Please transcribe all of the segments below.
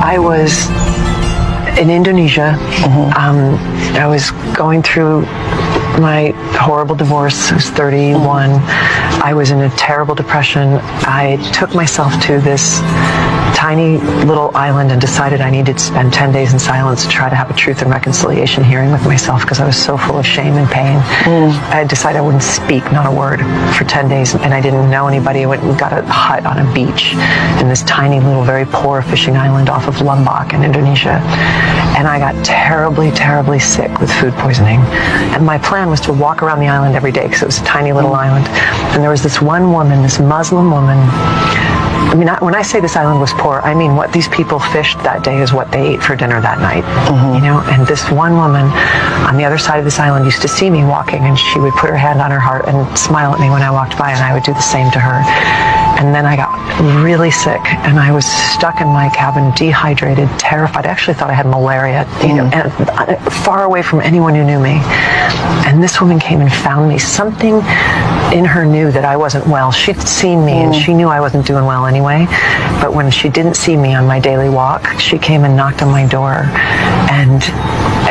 I was in Indonesia. I was going through my horrible divorce. I was 31. I was in a terrible depression. I took myself to this tiny little island and decided I needed to spend 10 days in silence to try to have a truth and reconciliation hearing with myself because I was so full of shame and pain. I decided I wouldn't speak, not a word, for 10 days, and I didn't know anybody. I went and got a hut on a beach in this tiny little, very poor fishing island off of Lombok in Indonesia. And I got terribly, terribly sick with food poisoning. And my plan was to walk around the island every day because it was a tiny little island. And there was this one woman, this Muslim woman. I mean, when I say this island was poor, I mean what these people fished that day is what they ate for dinner that night. You know, and this one woman on the other side of this island used to see me walking, and she would put her hand on her heart and smile at me when I walked by, and I would do the same to her. And then I got really sick, and I was stuck in my cabin, dehydrated, terrified. I actually thought I had malaria, you know, and far away from anyone who knew me. And this woman came and found me. Something in her knew that I wasn't well. She'd seen me, and she knew I wasn't doing well anyway. But when she didn't see me on my daily walk, she came and knocked on my door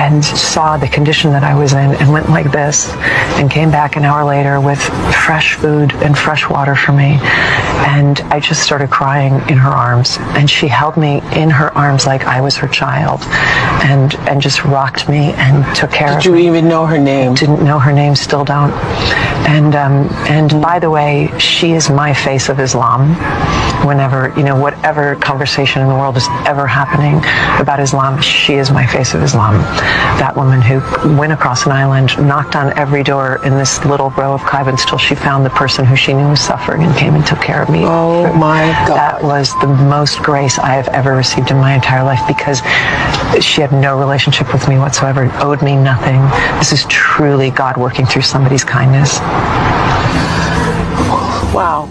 and saw the condition that I was in and went like this and came back an hour later with fresh food and fresh water for me. And I just started crying in her arms, and she held me in her arms like I was her child and just rocked me and took care of me. Did you even know her name? Didn't know her name, still don't. And by the way, she is my face of Islam. Whenever, you know, whatever conversation in the world is ever happening about Islam, she is my face of Islam. That woman who went across an island, knocked on every door in this little row of cabins till she found the person who she knew was suffering and came and took care of me. Oh my God. That was the most grace I have ever received in my entire life, because she had no relationship with me whatsoever, owed me nothing. This is truly God working through somebody's kindness. Wow.